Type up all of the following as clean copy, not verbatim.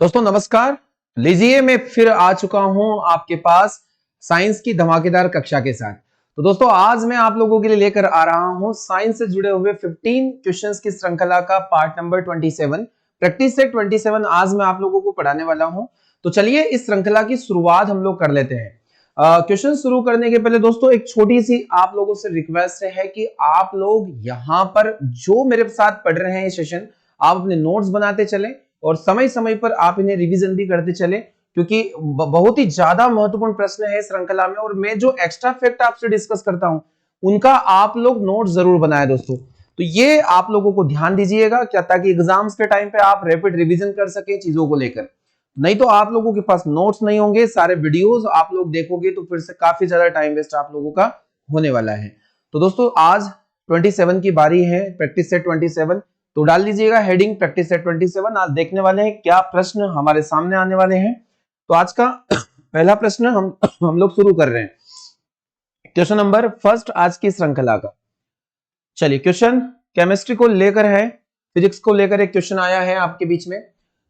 दोस्तों नमस्कार। लीजिए मैं फिर आ चुका हूं आपके पास साइंस की धमाकेदार कक्षा के साथ। तो दोस्तों आज मैं आप लोगों के लिए लेकर आ रहा हूं साइंस से जुड़े हुए 15 क्वेश्चंस की श्रृंखला का पार्ट नंबर 27 प्रैक्टिस सेट 27 आज मैं आप लोगों को पढ़ाने वाला हूं। तो चलिए इस श्रृंखला की शुरुआत हम लोग कर लेते हैं। क्वेश्चन शुरू करने के पहले दोस्तों एक छोटी सी आप लोगों से रिक्वेस्ट है कि आप लोग यहाँ पर जो मेरे साथ पढ़ रहे हैं सेशन आप अपने नोट्स बनाते चलें और समय समय पर आप इन्हें रिवीजन भी करते चले, क्योंकि बहुत ही ज्यादा महत्वपूर्ण प्रश्न है श्रृंखला में और मैं जो एक्स्ट्रा फैक्ट आपसे डिस्कस करता हूं उनका आप लोग नोट जरूर बनाए दोस्तों। तो ये आप लोगों को ध्यान दीजिएगा क्या, ताकि एग्जाम्स के टाइम पे आप रैपिड रिवीजन कर सके चीजों को लेकर। नहीं तो आप लोगों के पास नोट्स नहीं होंगे, सारे वीडियोस आप लोग देखोगे तो फिर से काफी ज्यादा टाइम वेस्ट आप लोगों का होने वाला है। तो दोस्तों आज 27 की बारी है, प्रैक्टिस सेट 27। तो डाल दीजिएगा हेडिंग प्रैक्टिस सेट 27। आज देखने वाले हैं क्या प्रश्न हमारे सामने आने वाले हैं। तो आज का पहला प्रश्न हम लोग शुरू कर रहे हैं, क्वेश्चन नंबर फर्स्ट आज की श्रृंखला का। चलिए क्वेश्चन केमिस्ट्री को लेकर है, फिजिक्स को लेकर एक क्वेश्चन आया है आपके बीच में।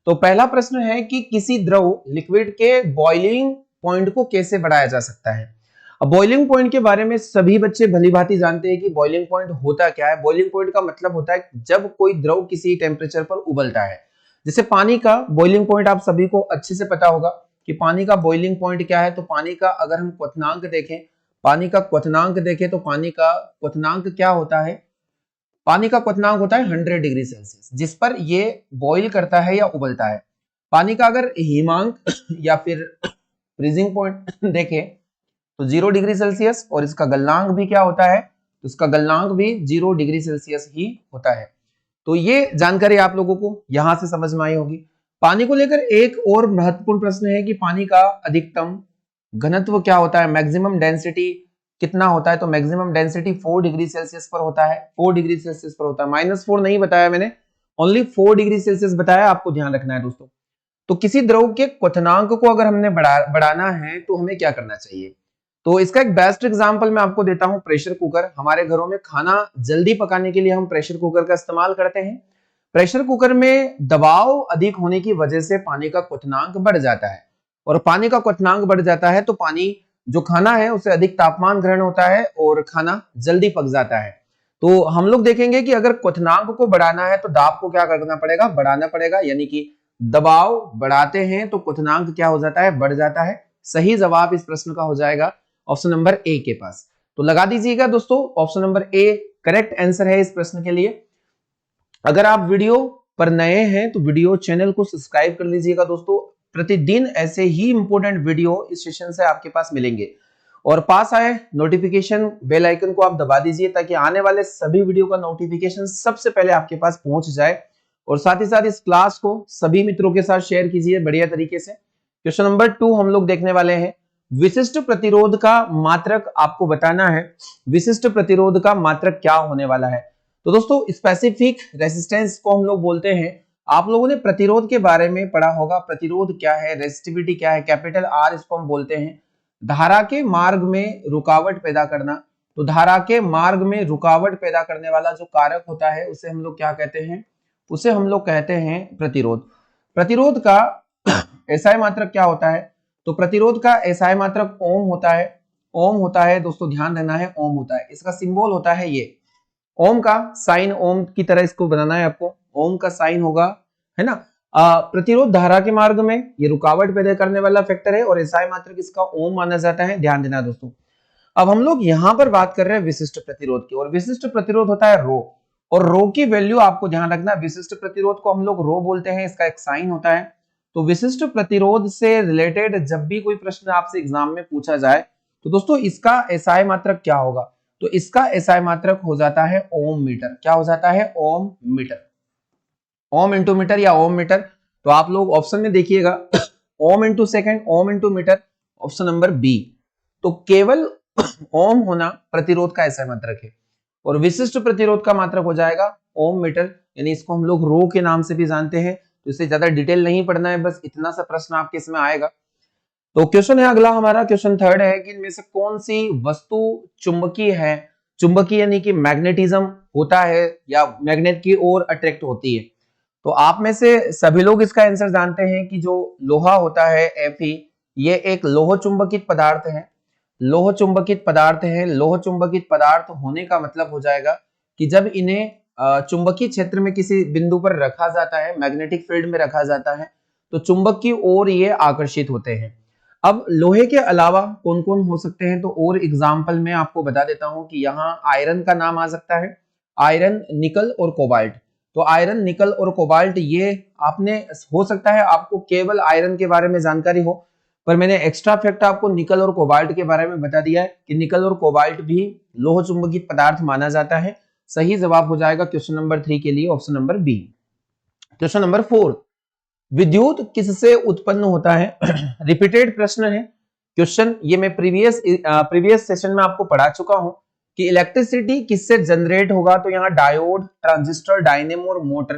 तो पहला प्रश्न है कि किसी द्रव लिक्विड के बॉइलिंग पॉइंट को कैसे बढ़ाया जा सकता है। अब बॉइलिंग पॉइंट के बारे में सभी बच्चे भलीभांति जानते हैं कि बॉइलिंग पॉइंट होता क्या है। बॉइलिंग पॉइंट का मतलब होता है जब कोई द्रव किसी टेम्परेचर पर उबलता है। जैसे पानी का बॉइलिंग पॉइंट आप सभी को अच्छे से पता होगा कि पानी का बॉइलिंग पॉइंट क्या है। तो पानी का अगर हम क्वथनांक देखें, पानी का क्वथनांक देखें तो पानी का क्वथनांक क्या होता है। पानी का क्वथनांक होता है 100 डिग्री सेल्सियस, जिस पर ये बॉइल करता है या उबलता है। पानी का अगर हिमांक या फिर फ्रीजिंग पॉइंट देखें तो 0 डिग्री सेल्सियस, और इसका गलनांक भी क्या होता है, तो इसका गलनांक भी 0 डिग्री सेल्सियस ही होता है। तो ये जानकारी आप लोगों को यहां से समझ में आई होगी। पानी को लेकर एक और महत्वपूर्ण प्रश्न है कि पानी का अधिकतम घनत्व क्या होता है, मैक्सिमम डेंसिटी कितना होता है। तो मैक्सिमम डेंसिटी 4 डिग्री सेल्सियस पर होता है, 4 डिग्री सेल्सियस पर होता है। -4 नहीं बताया मैंने, ओनली 4 डिग्री सेल्सियस बताया, आपको ध्यान रखना है दोस्तों। तो किसी द्रव के क्वथनांक को अगर हमने बढ़ाना है तो हमें क्या करना चाहिए। तो इसका एक बेस्ट एग्जांपल मैं आपको देता हूं, प्रेशर कुकर। हमारे घरों में खाना जल्दी पकाने के लिए हम प्रेशर कुकर का इस्तेमाल करते हैं। प्रेशर कुकर में दबाव अधिक होने की वजह से पानी का क्वथनांक बढ़ जाता है, और पानी का क्वथनांक बढ़ जाता है तो पानी जो खाना है उसे अधिक तापमान ग्रहण होता है और खाना जल्दी पक जाता है। तो हम लोग देखेंगे कि अगर क्वथनांक को बढ़ाना है तो दाब को क्या करना पड़ेगा, बढ़ाना पड़ेगा। यानी कि दबाव बढ़ाते हैं तो क्वथनांक क्या हो जाता है, बढ़ जाता है। सही जवाब इस प्रश्न का हो जाएगा ऑप्शन नंबर ए के पास। तो लगा दीजिएगा दोस्तों, option number A correct answer है इस प्रश्न के लिए। अगर आप वीडियो पर नए हैं तो वीडियो चैनल को सब्सक्राइब कर लीजिएगा दोस्तों। प्रतिदिन ऐसे ही इंपॉर्टेंट वीडियो इस सेशन से आपके पास मिलेंगे। और पास आए नोटिफिकेशन बेल आइकन को आप दबा दीजिए, ताकि आने वाले सभी वीडियो का नोटिफिकेशन सबसे पहले आपके पास पहुंच जाए। और साथ ही साथ इस क्लास को सभी मित्रों के साथ शेयर कीजिए बढ़िया तरीके से। क्वेश्चन नंबर 2 हम लोग देखने वाले हैं। विशिष्ट प्रतिरोध का मात्रक आपको बताना है। विशिष्ट प्रतिरोध का मात्रक क्या होने वाला है। तो दोस्तों स्पेसिफिक रेजिस्टेंस को हम लोग बोलते हैं। आप लोगों ने प्रतिरोध के बारे में पढ़ा होगा, प्रतिरोध क्या है, रेजिस्टिविटी क्या है, कैपिटल आर इसको हम बोलते हैं। धारा के मार्ग में रुकावट पैदा करना। तो धारा के मार्ग में रुकावट पैदा करने वाला जो कारक होता है उसे हम लोग क्या कहते हैं, उसे हम लोग कहते हैं प्रतिरोध। प्रतिरोध का एसआई मात्रक क्या होता है। तो प्रतिरोध का एसआई मात्रक ओम होता है। ओम होता है दोस्तों, ध्यान देना है, ओम होता है। इसका सिंबल होता है ये ओम का साइन, ओम की तरह इसको बनाना है आपको। ओम का साइन होगा, है ना। प्रतिरोध धारा के मार्ग में ये रुकावट पैदा करने वाला फैक्टर है और एसआई मात्रक इसका ओम माना जाता है, ध्यान देना दोस्तों। अब हम लोग यहां पर बात कर रहे हैं विशिष्ट प्रतिरोध की, और विशिष्ट प्रतिरोध होता है रो। और रो की वैल्यू आपको ध्यान रखना, विशिष्ट प्रतिरोध को हम लोग रो बोलते हैं, इसका एक साइन होता है। तो विशिष्ट प्रतिरोध से रिलेटेड जब भी कोई प्रश्न आपसे एग्जाम में पूछा जाए तो दोस्तों इसका एसआई मात्रक क्या होगा। तो इसका एसआई मात्रक हो जाता है ओम मीटर। क्या हो जाता है, ohm metre. Ohm into metre या ओम मीटर। तो आप लोग ऑप्शन में देखिएगा ohm into second, ohm into metre, option number B. तो केवल ओम होना प्रतिरोध का एसआई मात्रक है, और विशिष्ट प्रतिरोध का मात्रक हो जाएगा ओम मीटर। यानी इसको हम लोग रो के नाम से भी जानते हैं। तो इसे ज्यादा डिटेल नहीं पढ़ना है, बस इतना सा प्रश्न आपके इसमें आएगा। तो क्वेश्चन है अगला हमारा, क्वेश्चन थर्ड है कि इनमें से कौन सी वस्तु चुंबकीय है। चुंबकीय यानी कि मैग्नेटिज्म होता है या मैग्नेट की ओर अट्रैक्ट होती है। तो आप में से सभी लोग इसका आंसर जानते हैं कि जो लोहा होता है Fe, ये एक लोह चुंबकित पदार्थ है। लोह चुंबकित पदार्थ है। लोह चुंबकित पदार्थ होने का मतलब हो जाएगा कि जब इन्हें चुंबकीय क्षेत्र में किसी बिंदु पर रखा जाता है, मैग्नेटिक फील्ड में रखा जाता है, तो चुंबक की ओर ये आकर्षित होते हैं। अब लोहे के अलावा कौन कौन हो सकते हैं, तो और एग्जाम्पल में आपको बता देता हूं कि यहाँ आयरन का नाम आ सकता है। आयरन, निकल और कोबाल्ट। तो आयरन, निकल और कोबाल्ट, ये आपने, हो सकता है आपको केवल आयरन के बारे में जानकारी हो, पर मैंने एक्स्ट्रा फैक्ट आपको निकल और कोबाल्ट के बारे में बता दिया है कि निकल और कोबाल्ट भी लोह चुंबकीय पदार्थ माना जाता है। सही जवाब हो जाएगा क्वेश्चन नंबर 3 के लिए option number B. Question number 4, विद्युत किससे उत्पन्न होता है? रिपीटेड प्रश्न है क्वेश्चन, ये मैं प्रीवियस सेशन में आपको पढ़ा चुका हूं कि इलेक्ट्रिसिटी किससे जनरेट होगा। तो यहाँ डायोड, ट्रांजिस्टर, डायनेमो और मोटर।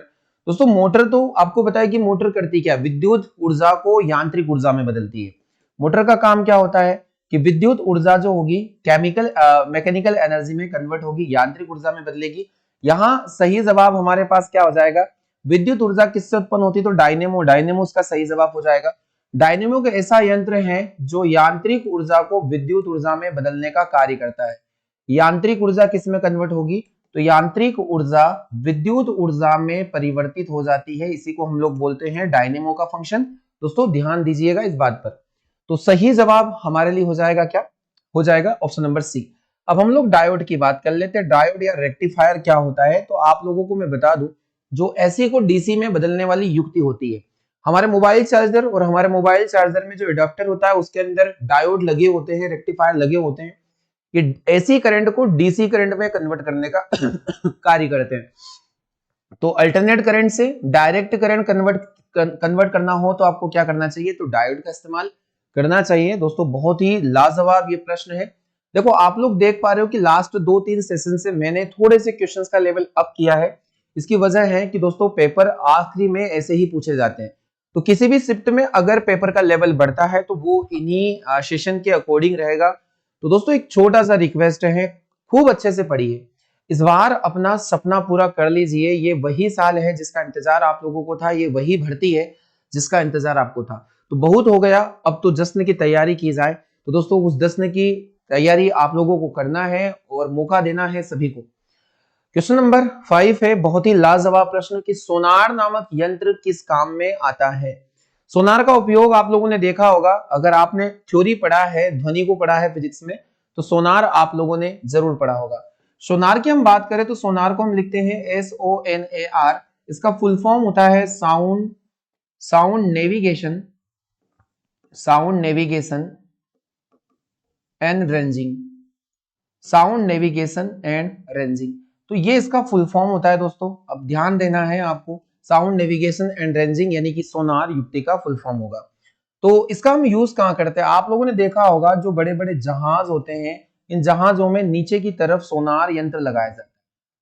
दोस्तों मोटर तो आपको पता है कि मोटर करती क्या, विद्युत ऊर्जा को यांत्रिक ऊर्जा में बदलती है। मोटर का काम क्या होता है कि विद्युत ऊर्जा जो होगी मैकेनिकल एनर्जी में कन्वर्ट होगी, यांत्रिक ऊर्जा में बदलेगी। यहाँ सही जवाब हमारे पास क्या हो जाएगा, विद्युत ऊर्जा किससे उत्पन्न होती है, तो डायनेमो। डायनेमो उसका सही जवाब हो जाएगा। डायनेमो का ऐसा यंत्र है जो यांत्रिक ऊर्जा को विद्युत ऊर्जा में बदलने का कार्य करता है। यांत्रिक ऊर्जा किस में कन्वर्ट होगी, तो यांत्रिक ऊर्जा विद्युत ऊर्जा में परिवर्तित हो जाती है। इसी को हम लोग बोलते हैं डायनेमो का फंक्शन। दोस्तों ध्यान दीजिएगा इस बात पर। तो सही जवाब हमारे लिए हो जाएगा क्या, हो जाएगा ऑप्शन नंबर सी। अब हम लोग डायोड की बात कर लेते हैं। डायोड या रेक्टिफायर क्या होता है, तो आप लोगों को मैं बता दूं, जो एसी को डीसी में बदलने वाली युक्ति होती है। हमारे मोबाइल चार्जर और हमारे मोबाइल चार्जर में जो एडाप्टर होता है उसके अंदर डायोड लगे होते हैं, रेक्टिफायर लगे होते हैं। ये एसी करंट को डीसी करंट में कन्वर्ट करने का कार्य करते हैं। तो अल्टरनेट करंट से डायरेक्ट करंट कन्वर्ट करना हो तो आपको क्या करना चाहिए, तो डायोड का इस्तेमाल करना चाहिए। दोस्तों बहुत ही लाजवाब ये प्रश्न है। देखो आप लोग देख पा रहे हो कि लास्ट 2-3 सेशन से मैंने थोड़े से क्वेश्चंस का लेवल अप किया है। इसकी वजह है कि दोस्तों पेपर आखिरी में ऐसे ही पूछे जाते हैं। तो किसी भी शिफ्ट में अगर पेपर का लेवल बढ़ता है तो वो इन्हीं सेशन के अकॉर्डिंग रहेगा। तो दोस्तों एक छोटा सा रिक्वेस्ट है, खूब अच्छे से पढ़िए। इस बार अपना सपना पूरा कर लीजिए। ये वही साल है जिसका इंतजार आप लोगों को था, ये वही भर्ती है जिसका इंतजार आपको था। तो बहुत हो गया, अब तो जश्न की तैयारी की जाए। तो दोस्तों उस जश्न की तैयारी आप लोगों को करना है और मौका देना है सभी को। क्वेश्चन नंबर 5 है, बहुत ही लाजवाब प्रश्न कि सोनार नामक यंत्र किस काम में आता है। सोनार का उपयोग आप लोगों ने देखा होगा, अगर आपने थ्योरी पढ़ा है, ध्वनि को पढ़ा है फिजिक्स में, तो सोनार आप लोगों ने जरूर पढ़ा होगा। सोनार की हम बात करें तो सोनार को हम लिखते हैं SONAR। इसका फुल फॉर्म होता है sound navigation and ranging. Sound navigation and ranging, तो ये इसका फुल फॉर्म होता है दोस्तों। अब ध्यान देना है आपको, साउंड नेविगेशन एंड रेंजिंग यानी कि सोनार युक्ति का फुल फॉर्म होगा। तो इसका हम यूज कहाँ करते हैं, आप लोगों ने देखा होगा जो बड़े बड़े जहाज होते हैं, इन जहाजों में नीचे की तरफ सोनार यंत्र लगाया जाता है,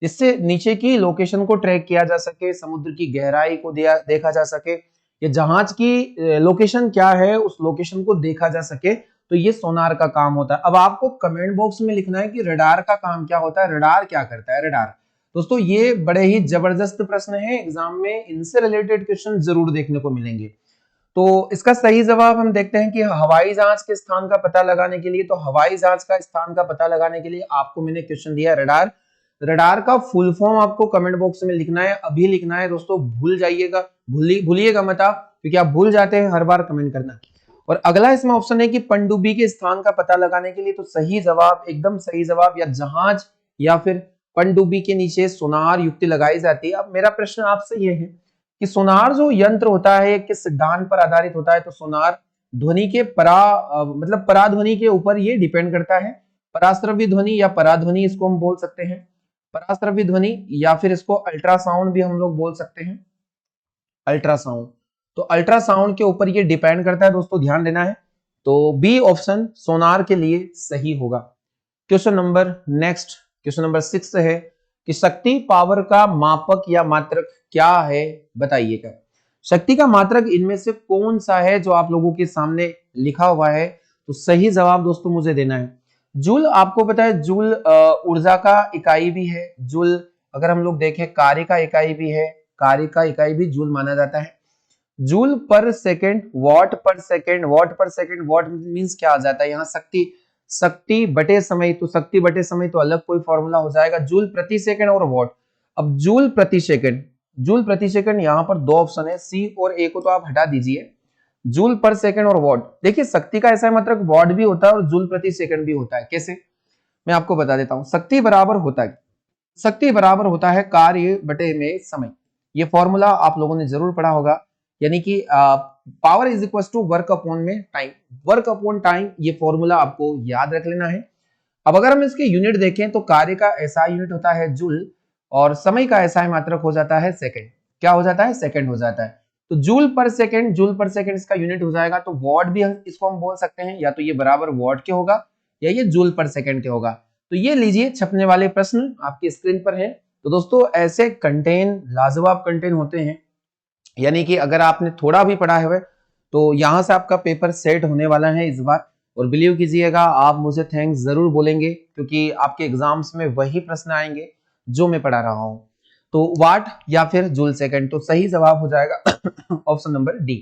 जिससे नीचे की लोकेशन को ट्रैक किया जा सके, समुद्र की गहराई को देखा जा सके, या जहाज की लोकेशन क्या है उस लोकेशन को देखा जा सके। तो ये सोनार का काम होता है। अब आपको कमेंट बॉक्स में लिखना है कि रडार का काम क्या होता है, रडार क्या करता है। रडार दोस्तों ये बड़े ही जबरदस्त प्रश्न है, एग्जाम में इनसे रिलेटेड क्वेश्चन जरूर देखने को मिलेंगे। तो इसका सही जवाब हम देखते हैं कि हवाई जहाज के स्थान का पता लगाने के लिए, तो हवाई जहाज का स्थान का पता लगाने के लिए आपको मैंने क्वेश्चन दिया रडार। रडार का फुल फॉर्म आपको कमेंट बॉक्स में लिखना है, अभी लिखना है दोस्तों, भूल जाइएगा, भूलिएगा मत आप, क्योंकि आप भूल जाते हैं हर बार कमेंट करना। और अगला इसमें ऑप्शन है कि पनडुब्बी के स्थान का पता लगाने के लिए, तो सही जवाब, एकदम सही जवाब, या जहाज या फिर पनडुब्बी के नीचे सोनार युक्ति लगाई जाती है। अब मेरा प्रश्न आपसे यह है कि सोनार जो यंत्र होता है किस सिद्धांत पर आधारित होता है, तो सोनार ध्वनि के पराध्वनि के ऊपर ये डिपेंड करता है। पराश्रव्य ध्वनि या पराध्वनि इसको हम बोल सकते हैं, पराश्रव्य ध्वनि, या फिर इसको अल्ट्रासाउंड भी हम लोग बोल सकते हैं, अल्ट्रासाउंड। तो अल्ट्रासाउंड के ऊपर ये डिपेंड करता है दोस्तों, ध्यान देना है। तो बी ऑप्शन सोनार के लिए सही होगा। क्वेश्चन नंबर 6 है कि शक्ति पावर का मापक या मात्रक क्या है, बताइएगा। शक्ति का मात्रक इनमें से कौन सा है जो आप लोगों के सामने लिखा हुआ है, तो सही जवाब दोस्तों मुझे देना है। जूल, आपको पता है जूल ऊर्जा का इकाई भी है। जूल अगर हम लोग देखें कार्य का इकाई भी है, कार्य का इकाई भी जूल माना जाता है। जूल पर सेकेंड, वॉट पर सेकेंड, वॉट पर सेकेंड, वॉट मींस क्या आ जाता है यहाँ शक्ति, शक्ति बटे समय, तो शक्ति बटे समय तो अलग कोई फॉर्मूला हो जाएगा, जूल प्रति सेकंड और वॉट। अब जूल प्रति सेकंड, जूल प्रति सेकंड यहाँ पर दो ऑप्शन है, सी और ए को तो आप हटा दीजिए, जूल पर सेकंड और वॉट। देखिए शक्ति का ऐसा मतलब वॉट भी होता है और जूल प्रति सेकंड भी होता है। कैसे, मैं आपको बता देता हूं। शक्ति बराबर होता है, शक्ति बराबर होता है कार्य बटे में समय, ये फॉर्मूला आप लोगों ने जरूर पढ़ा होगा, यानी कि power is equal to work upon में टाइम, वर्क अपॉन टाइम, ये फॉर्मूला आपको याद रख लेना है। अब अगर हम इसके यूनिट देखें तो कार्य का ऐसा यूनिट होता है जूल और समय का ऐसा मात्रक हो जाता है सेकंड। क्या हो जाता है, सेकंड हो जाता है। तो जूल पर सेकंड, जूल पर सेकंड इसका यूनिट हो जाएगा, तो वॉट भी इसको हम बोल सकते हैं, या तो ये बराबर वॉट के होगा या ये जूल पर सेकंड के होगा। तो ये लीजिए छपने वाले प्रश्न आपकी स्क्रीन पर है। तो दोस्तों ऐसे कंटेन लाजवाब कंटेन होते हैं, यानी कि अगर आपने थोड़ा भी पढ़ा है तो यहां से आपका पेपर सेट होने वाला है इस बार। और बिलीव कीजिएगा आप मुझे थैंक्स जरूर बोलेंगे, क्योंकि आपके एग्जाम्स में वही प्रश्न आएंगे जो मैं पढ़ा रहा हूं। तो वाट या फिर जूल सेकंड, तो सही जवाब हो जाएगा ऑप्शन नंबर डी।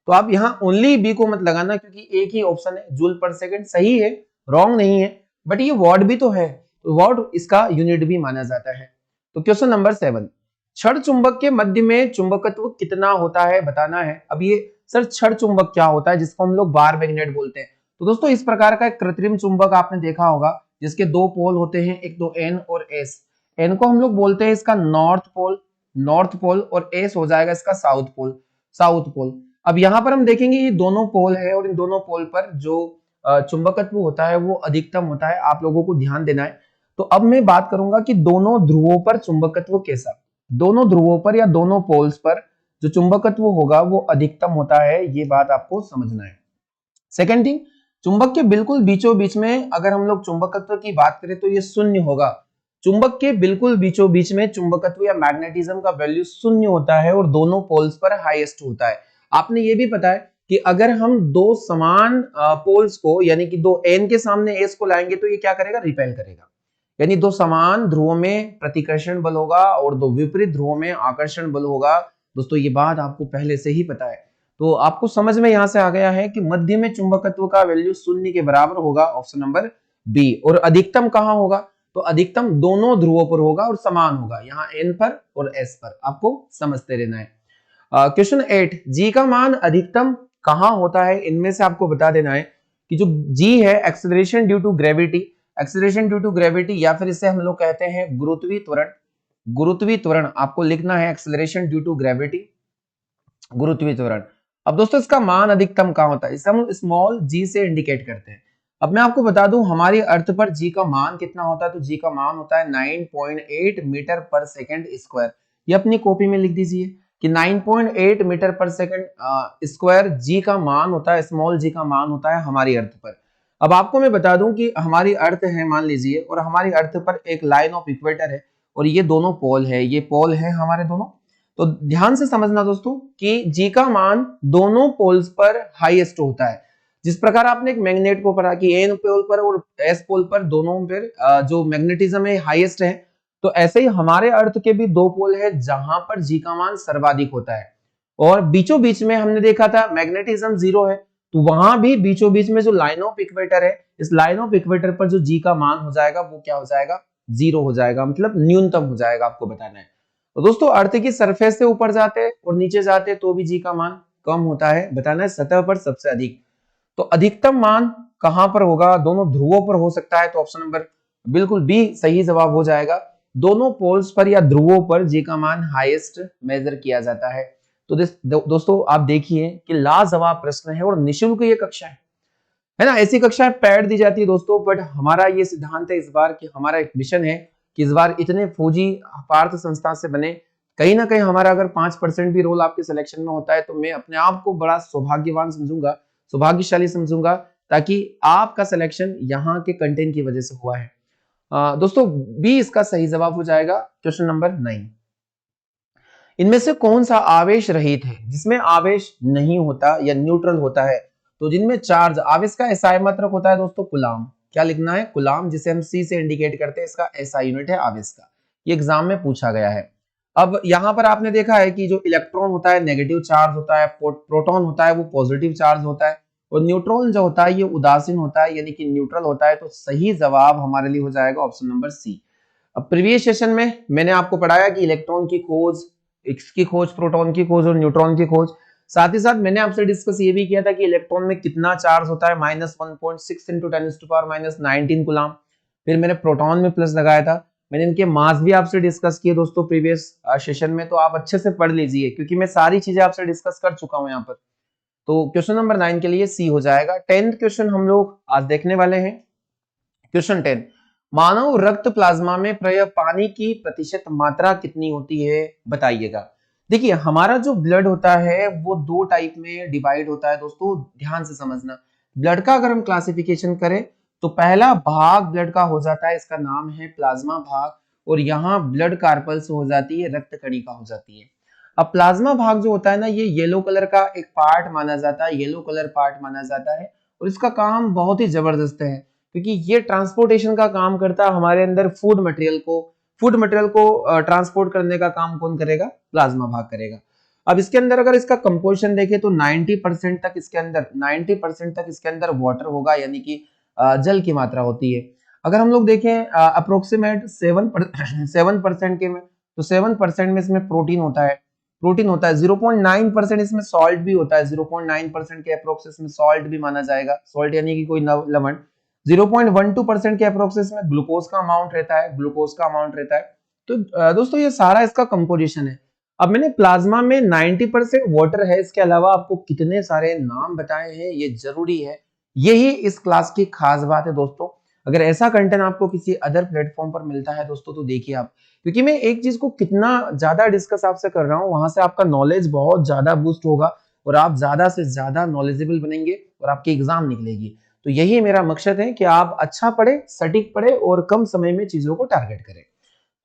तो आप यहाँ ओनली बी को मत लगाना, क्योंकि एक ही ऑप्शन है जूल पर सेकंड, सही है, रॉन्ग नहीं है, बट ये वॉट भी तो है, तो वॉट इसका यूनिट भी माना जाता है। तो क्वेश्चन नंबर 7, क्षण चुंबक के मध्य में चुंबकत्व कितना होता है बताना है। अब ये सर क्षण चुंबक क्या होता है, जिसको हम लोग बार मैग्नेट बोलते हैं। तो दोस्तों इस प्रकार का एक कृत्रिम चुंबक आपने देखा होगा, जिसके दो पोल होते हैं, एक तो एन और एस। एन को हम लोग बोलते हैं इसका नॉर्थ पोल, नॉर्थ पोल, और एस हो जाएगा इसका साउथ पोल, साउथ पोल। अब यहाँ पर हम देखेंगे ये दोनों पोल है, और इन दोनों पोल पर जो चुंबकत्व होता है वो अधिकतम होता है, आप लोगों को ध्यान देना है। तो अब मैं बात करूंगा कि दोनों ध्रुवों पर चुंबकत्व कैसा, दोनों ध्रुवों पर या दोनों पोल्स पर जो चुंबकत्व होगा वो अधिकतम होता है, ये बात आपको समझना है। सेकेंड थिंग, चुंबक के बिल्कुल बीचों बीच में अगर हम लोग चुंबकत्व की बात करें तो ये शून्य होगा। चुंबक के बिल्कुल बीचों बीच में चुंबकत्व या मैग्नेटिज्म का वैल्यू शून्य होता है और दोनों पोल्स पर हाईएस्ट होता है। आपने ये भी पता है कि अगर हम दो समान पोल्स को, यानी कि दो एन के सामने एस को लाएंगे तो ये क्या करेगा, रिपेल करेगा, यानी दो समान ध्रुवों में प्रतिकर्षण बल होगा और दो विपरीत ध्रुवों में आकर्षण बल होगा। दोस्तों ये बात आपको पहले से ही पता है, तो आपको समझ में यहां से आ गया है कि मध्य में चुंबकत्व का वैल्यू शून्य के बराबर होगा, ऑप्शन नंबर बी। और अधिकतम कहां होगा, तो अधिकतम दोनों ध्रुवों पर होगा और समान होगा, यहाँ एन पर और एस पर, आपको समझते रहना है। क्वेश्चन 8, जी का मान अधिकतम कहां होता है, इनमें से आपको बता देना है कि जो जी है acceleration due to gravity, acceleration due to gravity, या फिर इसे हम लोग कहते हैं गुरुत्वीय त्वरण, गुरुत्वीय त्वरण आपको लिखना है एक्सेलरेशन ड्यू टू ग्रेविटी, गुरुत्वीय त्वरण। अब दोस्तों इसका मान अधिकतम कहां होता है, इसे हम स्मॉल जी से इंडिकेट करते हैं। अब मैं आपको बता दूं हमारी अर्थ पर जी का मान कितना होता है, तो जी का मान होता है 9.8 मीटर पर सेकंड स्क्वायर। ये अपनी कॉपी में लिख दीजिए कि 9.8 मीटर पर सेकंड स्क्वायर जी का मान होता है, स्मॉल जी का मान होता है हमारी अर्थ पर। अब आपको मैं बता दूं कि हमारी अर्थ है मान लीजिए, और हमारी अर्थ पर एक लाइन ऑफ इक्वेटर है और ये दोनों पोल है, ये पोल है हमारे दोनों। तो ध्यान से समझना दोस्तों कि जी का मान दोनों पोल्स पर हाईएस्ट होता है। जिस प्रकार आपने एक मैग्नेट को पढ़ा कि एन पोल पर और एस पोल पर दोनों पर जो मैग्नेटिज्म है हाईएस्ट है, तो ऐसे ही हमारे अर्थ के भी दो पोल है जहां पर जी का मान सर्वाधिक होता है। और बीचों बीच में हमने देखा था मैग्नेटिज्म 0 है, तो वहां भी बीचों बीच में जो लाइन ऑफ इक्वेटर है, इस लाइन ऑफ इक्वेटर पर जो जी का मान हो जाएगा वो क्या हो जाएगा, 0 हो जाएगा, मतलब न्यूनतम हो जाएगा, आपको बताना है। तो दोस्तों अर्थ की सरफेस से ऊपर जाते और नीचे जाते तो भी जी का मान कम होता है, बताना है सतह पर सबसे अधिक। तो अधिकतम मान कहां पर होगा, दोनों ध्रुवों पर हो सकता है, तो ऑप्शन नंबर बिल्कुल बी सही जवाब हो जाएगा। दोनों पोल्स पर या ध्रुवों पर जी का मान हाईएस्ट मेजर किया जाता है। तो दोस्तों आप देखिए कि लाजवाब प्रश्न है और निःशुल्क ये कक्षा है ना, ऐसी कक्षाएं पैड दी जाती है दोस्तों, बट हमारा ये सिद्धांत है इस बार कि हमारा एक मिशन है कि इस बार इतने फौजी पार्थ संस्था से बने, कहीं ना कहीं हमारा अगर 5% भी रोल आपके सिलेक्शन में होता है तो मैं अपने आप को बड़ा सौभाग्यवान समझूंगा, सौभाग्यशाली समझूंगा, ताकि आपका सिलेक्शन यहाँ के कंटेंट की वजह से हुआ है। दोस्तों बी इसका सही जवाब हो जाएगा, क्वेश्चन नंबर 9। इनमें से कौन सा आवेश रहित है, जिसमें आवेश नहीं होता या न्यूट्रल होता है, तो जिनमें चार्ज, आवेश का एसआई मात्रक होता है दोस्तों कूलाम, क्या लिखना है, कूलाम, जिसे हम सी से इंडिकेट करते हैं, इसका एसआई यूनिट है आवेश का, ये एग्जाम में पूछा गया है। अब यहाँ पर आपने देखा है कि जो इलेक्ट्रॉन होता है नेगेटिव चार्ज होता है, प्रोटॉन होता है वो पॉजिटिव चार्ज होता है, और न्यूट्रॉन जो होता है ये उदासीन होता है यानी कि न्यूट्रल होता है। तो सही जवाब हमारे लिए हो जाएगा ऑप्शन नंबर सी। अब प्रीवियस सेशन में मैंने आपको पढ़ाया कि इलेक्ट्रॉन की खोज, इसकी खोज, प्रोटॉन की खोज और न्यूट्रॉन की खोज। साथ ही साथ मैंने आपसे डिस्कस ये भी किया था कि इलेक्ट्रॉन में कितना चार्ज होता है, -1.6 इंटू 10⁻⁻⁹ कूलम। फिर मैंने प्रोटॉन में प्लस लगाया था। मैंने इनके मास भी आपसे डिस्कस किए दोस्तों प्रीवियस सेशन में, तो आप अच्छे से पढ़ लीजिए क्योंकि मैं सारी चीजें आपसे डिस्कस कर चुका हूं यहाँ पर। तो क्वेश्चन नंबर 9 के लिए सी हो जाएगा। 10th क्वेश्चन हम लोग आज देखने वाले हैं। क्वेश्चन 10, मानव रक्त प्लाज्मा में प्रय पानी की प्रतिशत मात्रा कितनी होती है बताइएगा। देखिए हमारा जो ब्लड होता है वो दो टाइप में डिवाइड होता है दोस्तों, ध्यान से समझना। ब्लड का अगर हम क्लासिफिकेशन करें तो पहला भाग ब्लड का हो जाता है, इसका नाम है प्लाज्मा भाग, और यहाँ ब्लड कार्पल्स हो जाती है, रक्त कणिका हो जाती है। अब प्लाज्मा भाग जो होता है ना, ये येलो कलर का एक पार्ट माना जाता है, येलो कलर पार्ट माना जाता है, और इसका काम बहुत ही जबरदस्त है क्योंकि ये ट्रांसपोर्टेशन का काम करता है हमारे अंदर फूड मटेरियल को ट्रांसपोर्ट करने का काम कौन करेगा, प्लाज्मा भाग करेगा। अब इसके अंदर अगर इसका कंपोजिशन देखें तो 90% तक इसके अंदर 90% तक इसके अंदर वाटर होगा यानी कि जल की मात्रा होती है। अगर हम लोग देखें अप्रोक्सीमेट 7% के में, तो 7% में इसमें प्रोटीन होता है 0.9% इसमें सॉल्ट भी होता है, 0.9% के अप्रोक्स इसमें सॉल्ट भी माना जाएगा, सॉल्ट यानी कि कोई लवण। 0.12% के अप्रोक्स में ग्लूकोज का अमाउंट रहता है। तो दोस्तों ये सारा इसका कंपोजिशन है। अब मैंने प्लाज्मा में 90% वाटर है, इसके अलावा आपको कितने सारे नाम बताए हैं ये जरूरी है, यही इस क्लास की खास बात है दोस्तों। अगर ऐसा कंटेंट आपको किसी अदर प्लेटफॉर्म पर मिलता है दोस्तों तो देखिए आप, क्योंकि मैं एक चीज को कितना ज्यादा डिस्कस आपसे कर रहा हूं वहां से आपका नॉलेज बहुत ज्यादा बूस्ट होगा और आप ज्यादा से ज्यादा नॉलेजेबल बनेंगे और आपकी एग्जाम निकलेगी। तो यही मेरा मकसद है कि आप अच्छा पढ़े, सटीक पढ़े और कम समय में चीजों को टारगेट करें।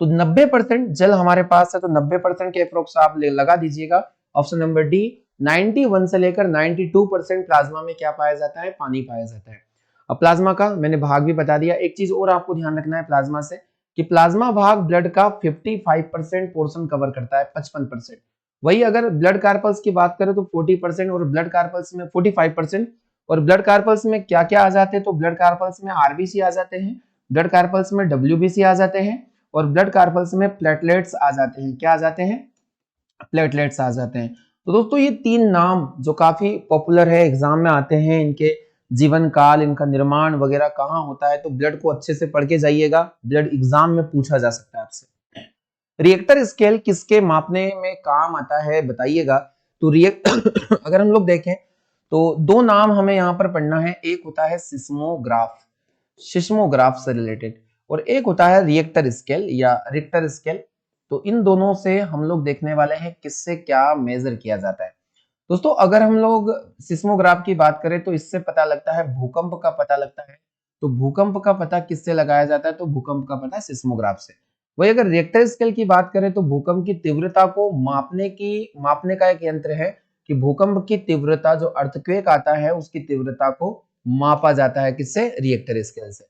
तो 90% जल हमारे पास है, तो 90% के अप्रोक्स आप लगा दीजिएगा ऑप्शन नंबर डी। 91 से लेकर 92% प्लाज्मा में क्या पाया जाता है, पानी पाया जाता है। अब प्लाज्मा का मैंने भाग भी बता दिया। एक चीज और आपको ध्यान रखना है प्लाज्मा से, कि प्लाज्मा भाग ब्लड का 55% पोर्शन कवर करता है, 55%। वही अगर ब्लड कार्पल्स की बात करें तो 40% और ब्लड कार्पल्स में 45%। और ब्लड कार्पल्स में क्या क्या आ जाते हैं, तो ब्लड कार्पल्स में आरबीसी आ जाते हैं, ब्लड कार्पल्स में डब्ल्यूबीसी आ जाते हैं, और ब्लड कार्पल्स में प्लेटलेट्स आ जाते हैं। क्या आ जाते हैं, प्लेटलेट्स आ जाते हैं। तो दोस्तों ये तीन नाम जो काफी पॉपुलर है, एग्जाम में आते हैं, इनके जीवन काल, इनका निर्माण वगैरह कहाँ होता है, तो ब्लड को अच्छे से पढ़ के जाइएगा, ब्लड एग्जाम में पूछा जा सकता है आपसे। रिएक्टर स्केल किसके मापने में काम आता है बताइएगा। तो अगर हम लोग देखें तो दो नाम हमें यहाँ पर पढ़ना है, एक होता है सिस्मोग्राफ से रिलेटेड, और एक होता है रिएक्टर स्केल या रिक्टर स्केल। तो इन दोनों से हम लोग देखने वाले हैं किससे क्या मेजर किया जाता है। दोस्तों अगर हम लोग सिस्मोग्राफ की बात करें तो इससे पता लगता है, भूकंप का पता लगता है। तो भूकंप का पता किससे लगाया जाता है, तो भूकंप का पता सिस्मोग्राफ से। वही अगर रिएक्टर स्केल की बात करें तो भूकंप की तीव्रता को मापने का एक यंत्र है, कि भूकंप की तीव्रता, जो अर्थक्वेक आता है उसकी तीव्रता को मापा जाता है किससे, रिएक्टर स्केल से।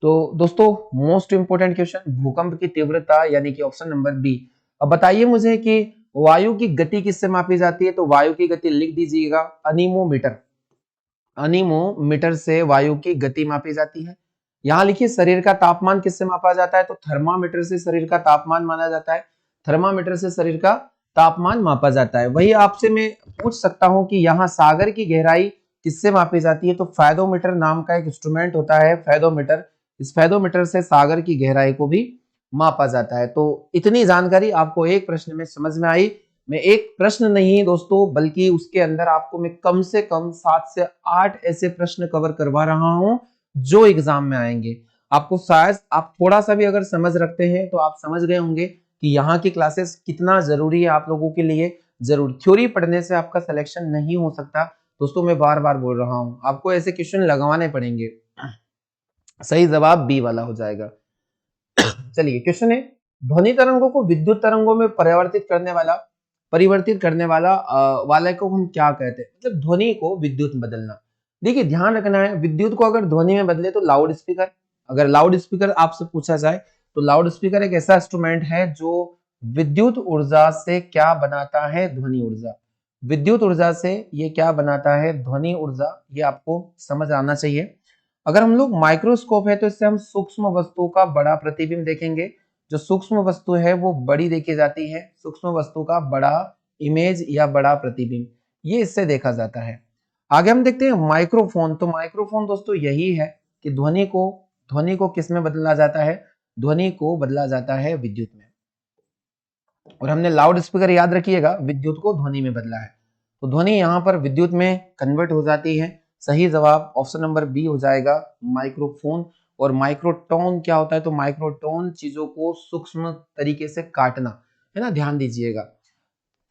तो दोस्तों मोस्ट इंपोर्टेंट क्वेश्चन, भूकंप की तीव्रता यानी कि ऑप्शन नंबर बी। अब बताइए मुझे कि वायु की गति किससे मापी जाती है, तो वायु की गति लिख दीजिएगा, अनीमोमीटर से वायु की गति मापी जाती है। यहां लिखिए शरीर का तापमान किससे मापा जाता है, तो थर्मामीटर से शरीर का तापमान माना जाता है, थर्मामीटर से शरीर का तापमान मापा जाता है। वही आपसे मैं पूछ सकता हूं कि यहाँ सागर की गहराई किससे मापी जाती है, तो फेदोमीटर नाम का एक इंस्ट्रूमेंट होता है, फेदोमीटर। इस फेदोमीटर से सागर की गहराई को भी मापा जाता है। तो इतनी जानकारी आपको एक प्रश्न में समझ में आई। मैं एक प्रश्न नहीं दोस्तों बल्कि उसके अंदर आपको मैं कम से कम 7 से 8 ऐसे प्रश्न कवर करवा रहा हूं जो एग्जाम में आएंगे। आपको शायद आप थोड़ा सा भी अगर समझ रखते हैं तो आप समझ गए होंगे कि यहाँ की क्लासेस कितना जरूरी है आप लोगों के लिए। जरूर थ्योरी पढ़ने से आपका सिलेक्शन नहीं हो सकता दोस्तों, मैं बार बार बोल रहा हूं, आपको ऐसे क्वेश्चन लगवाने पड़ेंगे। सही जवाब बी वाला हो जाएगा। चलिए क्वेश्चन है, ध्वनि तरंगों को विद्युत तरंगों में परिवर्तित करने वाले को हम क्या कहते हैं, मतलब ध्वनि को विद्युत में बदलना। देखिए ध्यान रखना है, विद्युत को अगर ध्वनि में बदले तो लाउड स्पीकर। अगर लाउड स्पीकर आपसे पूछा जाए तो लाउड स्पीकर एक ऐसा इंस्ट्रूमेंट है जो विद्युत ऊर्जा से क्या बनाता है? ध्वनि ऊर्जा। विद्युत ऊर्जा से ये क्या बनाता है? ध्वनि ऊर्जा। ये आपको समझ आना चाहिए। अगर हम लोग माइक्रोस्कोप है तो इससे हम सूक्ष्म वस्तु का बड़ा प्रतिबिंब देखेंगे। जो सूक्ष्म वस्तु है वो बड़ी देखी जाती है, सूक्ष्म वस्तु का बड़ा इमेज या बड़ा प्रतिबिंब, ये इससे देखा जाता है। आगे हम देखते हैं माइक्रोफोन। तो माइक्रोफोन दोस्तों यही है कि ध्वनि को किस में बदला जाता है? ध्वनि को बदला जाता है विद्युत में। और हमने लाउड स्पीकर याद रखिएगा, विद्युत को ध्वनि में बदला है, तो ध्वनि यहां पर विद्युत में कन्वर्ट हो जाती है। सही जवाब ऑप्शन नंबर बी हो जाएगा, माइक्रोफोन। और माइक्रोटोन क्या होता है? तो माइक्रोटोन चीजों को सूक्ष्म तरीके से काटना, है ना, ध्यान दीजिएगा।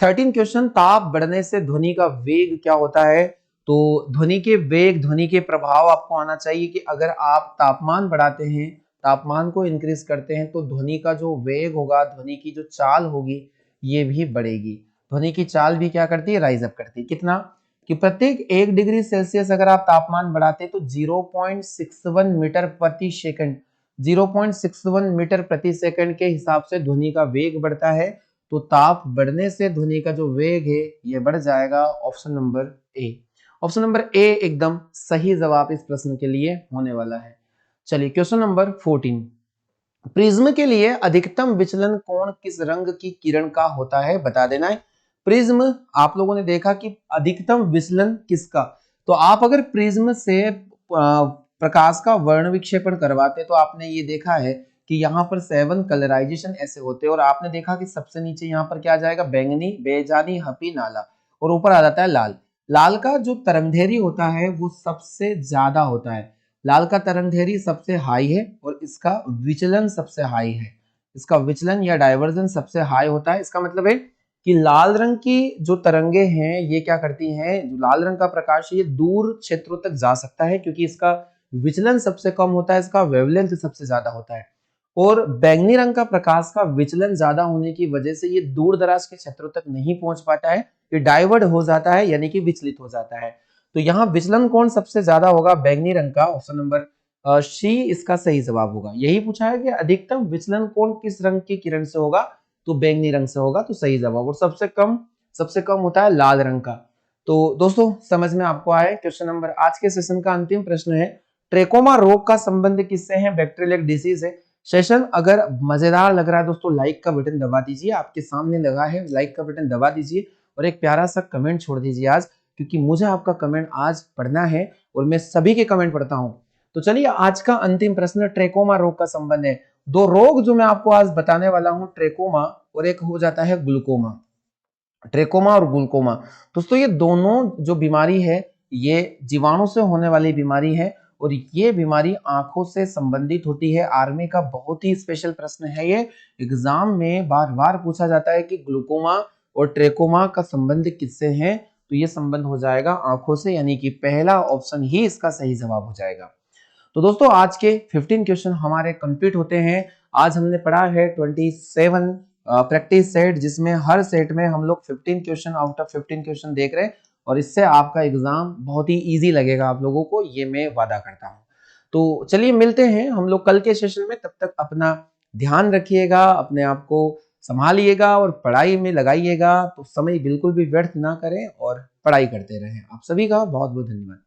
13 क्वेश्चन, ताप बढ़ने से ध्वनि का वेग क्या होता है? तो ध्वनि के वेग, ध्वनि के प्रभाव आपको आना चाहिए कि अगर आप तापमान बढ़ाते हैं, तापमान को इंक्रीज करते हैं, तो ध्वनि का जो वेग होगा, ध्वनि की जो चाल होगी, ये भी बढ़ेगी। ध्वनि की चाल भी क्या करती है? राइज अप करती है। कितना? कि प्रत्येक 1 डिग्री सेल्सियस अगर आप तापमान बढ़ाते हैं तो 0.61 मीटर प्रति सेकंड, 0.61 मीटर प्रति सेकंड के हिसाब से ध्वनि का वेग बढ़ता है। तो ताप बढ़ने से ध्वनि का जो वेग है ये बढ़ जाएगा। Option number A. Option number A एकदम सही जवाब इस प्रश्न के लिए होने वाला है। चलिए क्वेश्चन नंबर 14, प्रिज्म के लिए अधिकतम विचलन कोण किस रंग की किरण का होता है? बता देना है। प्रिज्म आप लोगों ने देखा कि अधिकतम विचलन किसका? तो आप अगर प्रिज्म से प्रकाश का वर्ण विक्षेपण करवाते तो आपने ये देखा है कि यहाँ पर 7 कलराइजेशन ऐसे होते हैं, और आपने देखा कि सबसे नीचे यहाँ पर क्या आ जाएगा? बैंगनी, बेजानी, हपी, नाला, और ऊपर आ जाता है लाल। लाल का जो तरंगधैर्य होता है वो सबसे ज्यादा होता है। लाल का तरंगधैर्य सबसे हाई है और इसका विचलन सबसे हाई है। इसका विचलन या डाइवर्जन सबसे हाई होता है। इसका मतलब है कि लाल रंग की जो तरंगे हैं ये क्या करती हैं? जो लाल रंग का प्रकाश है ये दूर क्षेत्रों तक जा सकता है क्योंकि इसका विचलन सबसे कम होता है, इसका वेवलेंथ सबसे ज्यादा होता है। और बैंगनी रंग का प्रकाश का विचलन ज्यादा होने की वजह से ये दूर दराज के क्षेत्रों तक नहीं पहुंच पाता है, ये डाइवर्ट हो जाता है, यानी कि विचलित हो जाता है। तो यहाँ विचलन कोण सबसे ज्यादा होगा बैंगनी रंग का। ऑप्शन नंबर सी इसका सही जवाब होगा। यही पूछा है कि अधिकतम विचलन कोण किस रंग की किरण से होगा? तो बैंगनी रंग से होगा, तो सही जवाब। और सबसे कम होता है लाल रंग का। तो दोस्तों समझ में आपको आया क्वेश्चन नंबर। आज के सेशन का अंतिम प्रश्न है, ट्रेकोमा रोग का संबंध किससे है? बैक्टीरियल डिसीज है। सेशन अगर मजेदार लग रहा है दोस्तों, लाइक का बटन दबा दीजिए, आपके सामने लगा है, लाइक का बटन दबा दीजिए और एक प्यारा सा कमेंट छोड़ दीजिए आज, क्योंकि मुझे आपका कमेंट आज पढ़ना है और मैं सभी के कमेंट पढ़ता हूं। तो चलिए आज का अंतिम प्रश्न, ट्रेकोमा रोग का संबंध है। दो रोग जो मैं आपको आज बताने वाला हूं, ट्रेकोमा और एक हो जाता है ग्लूकोमा। ट्रेकोमा और ग्लूकोमा दोस्तों ये दोनों जो बीमारी है ये जीवाणु से होने वाली बीमारी है और ये बीमारी आंखों से संबंधित होती है। आर्मी का बहुत ही स्पेशल प्रश्न है ये, एग्जाम में बार बार पूछा जाता है कि ग्लूकोमा और ट्रेकोमा का संबंध किससे है? तो ये संबंध हो जाएगा आंखों से, यानी कि पहला ऑप्शन ही इसका सही जवाब हो जाएगा। तो दोस्तों आज के 15 क्वेश्चन हमारे कंप्लीट होते हैं। आज हमने पढ़ा है 27 प्रैक्टिस सेट, जिसमें हर सेट में हम लोग 15 क्वेश्चन आउट ऑफ 15 क्वेश्चन देख रहे हैं और इससे आपका एग्जाम बहुत ही इजी लगेगा आप लोगों को, ये मैं वादा करता हूं। तो चलिए मिलते हैं हम लोग कल के सेशन में। तब तक अपना ध्यान रखिएगा, अपने आप को संभालिएगा और पढ़ाई में लगाइएगा। तो समय बिल्कुल भी व्यर्थ ना करें और पढ़ाई करते रहें। आप सभी का बहुत बहुत धन्यवाद।